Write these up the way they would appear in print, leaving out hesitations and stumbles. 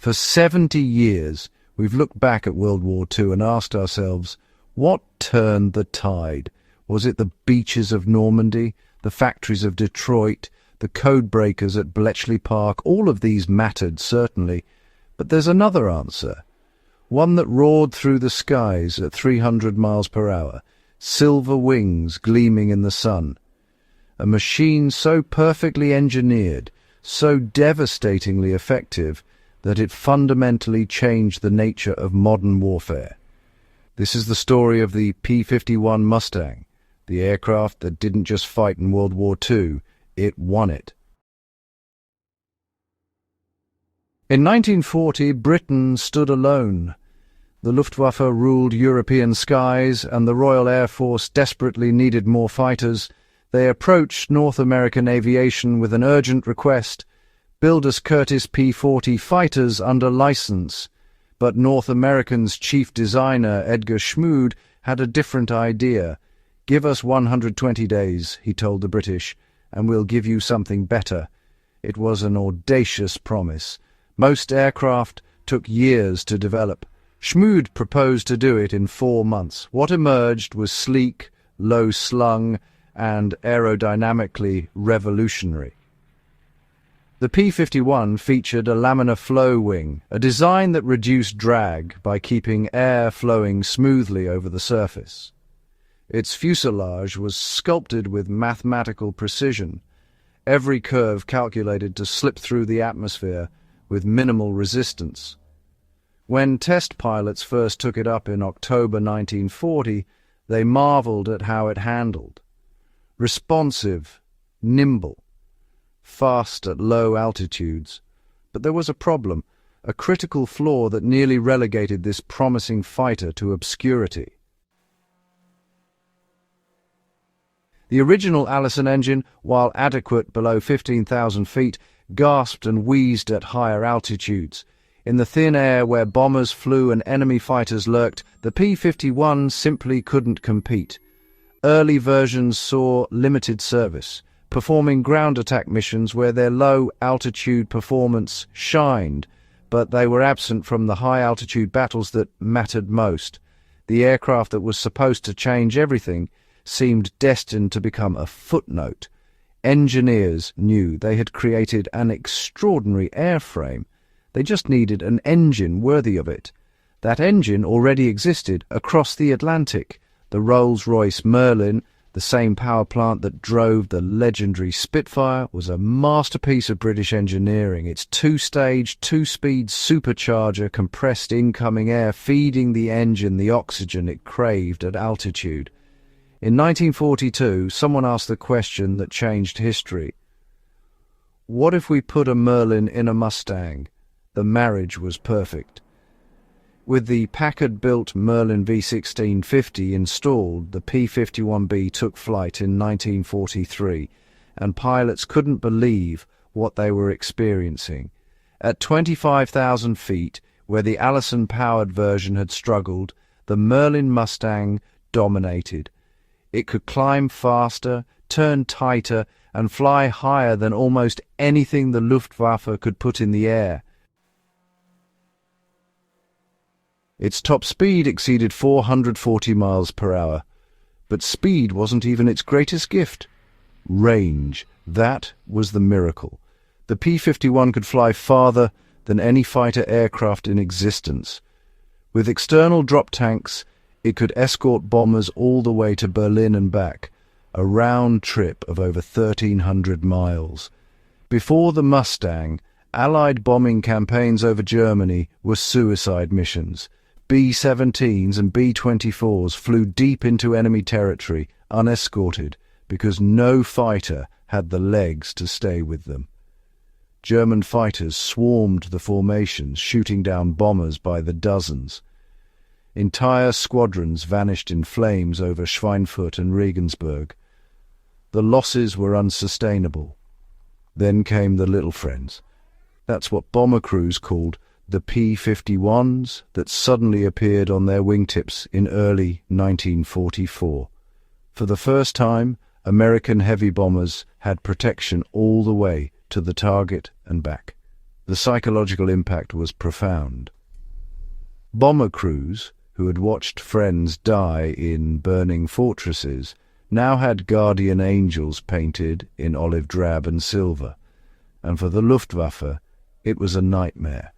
For 70 years, we've looked back at World War II and asked ourselves, what turned the tide? Was it the beaches of Normandy, the factories of Detroit, the code breakers at Bletchley Park? All of these mattered, certainly, but there's another answer. One that roared through the skies at 300 miles per hour, silver wings gleaming in the sun. A machine so perfectly engineered, so devastatingly effective, that it fundamentally changed the nature of modern warfare. This is the story of the P-51 Mustang, the aircraft that didn't just fight in World War II, it won it. In 1940, Britain stood alone. The Luftwaffe ruled European skies, and the Royal Air Force desperately needed more fighters. They approached North American Aviation with an urgent request: build us Curtiss P-40 fighters under license. But North American's chief designer, Edgar Schmood, had a different idea. Give us 120 days, he told the British, and we'll give you something better. It was an audacious promise. Most aircraft took years to develop. Schmood proposed to do it in 4 months. What emerged was sleek, low-slung, and aerodynamically revolutionary. The P-51 featured a laminar flow wing, a design that reduced drag by keeping air flowing smoothly over the surface. Its fuselage was sculpted with mathematical precision, every curve calculated to slip through the atmosphere with minimal resistance. When test pilots first took it up in October 1940, they marveled at how it handled. Responsive, nimble, fast at low altitudes. But there was a problem, a critical flaw that nearly relegated this promising fighter to obscurity. The original Allison engine, while adequate below 15,000 feet, gasped and wheezed at higher altitudes. In the thin air where bombers flew and enemy fighters lurked, the P-51 simply couldn't compete. Early versions saw limited service, performing ground attack missions where their low-altitude performance shined, but they were absent from the high-altitude battles that mattered most. The aircraft that was supposed to change everything seemed destined to become a footnote. Engineers knew they had created an extraordinary airframe. They just needed an engine worthy of it. That engine already existed across the Atlantic. The Rolls-Royce Merlin, the same power plant that drove the legendary Spitfire, was a masterpiece of British engineering. Its two-stage, two-speed supercharger compressed incoming air, feeding the engine the oxygen it craved at altitude. In 1942, someone asked the question that changed history. What if we put a Merlin in a Mustang? The marriage was perfect. With the Packard-built Merlin V1650 installed, the P-51B took flight in 1943, and pilots couldn't believe what they were experiencing. At 25,000 feet, where the Allison-powered version had struggled, the Merlin Mustang dominated. It could climb faster, turn tighter, and fly higher than almost anything the Luftwaffe could put in the air. Its top speed exceeded 440 miles per hour, but speed wasn't even its greatest gift. Range, that was the miracle. The P-51 could fly farther than any fighter aircraft in existence. With external drop tanks, it could escort bombers all the way to Berlin and back, a round trip of over 1,300 miles. Before the Mustang, Allied bombing campaigns over Germany were suicide missions. B-17s and B-24s flew deep into enemy territory, unescorted, because no fighter had the legs to stay with them. German fighters swarmed the formations, shooting down bombers by the dozens. Entire squadrons vanished in flames over Schweinfurt and Regensburg. The losses were unsustainable. Then came the little friends. That's what bomber crews called the P-51s that suddenly appeared on their wingtips in early 1944. For the first time, American heavy bombers had protection all the way to the target and back. The psychological impact was profound. Bomber crews, who had watched friends die in burning fortresses, now had guardian angels painted in olive drab and silver. And for the Luftwaffe, it was a nightmare.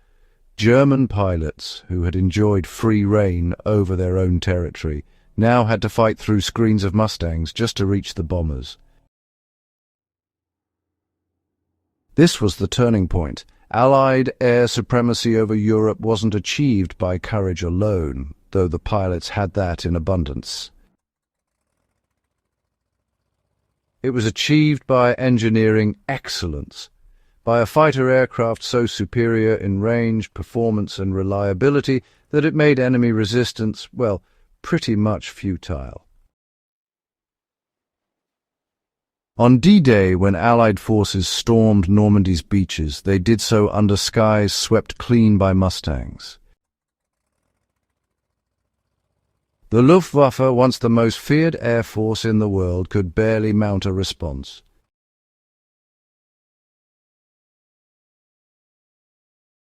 German pilots, who had enjoyed free rein over their own territory, now had to fight through screens of Mustangs just to reach the bombers. This was the turning point. Allied air supremacy over Europe wasn't achieved by courage alone, though the pilots had that in abundance. It was achieved by engineering excellence, by a fighter aircraft so superior in range, performance and reliability that it made enemy resistance, well, pretty much futile. On D-Day, when Allied forces stormed Normandy's beaches, they did so under skies swept clean by Mustangs. The Luftwaffe, once the most feared air force in the world, could barely mount a response.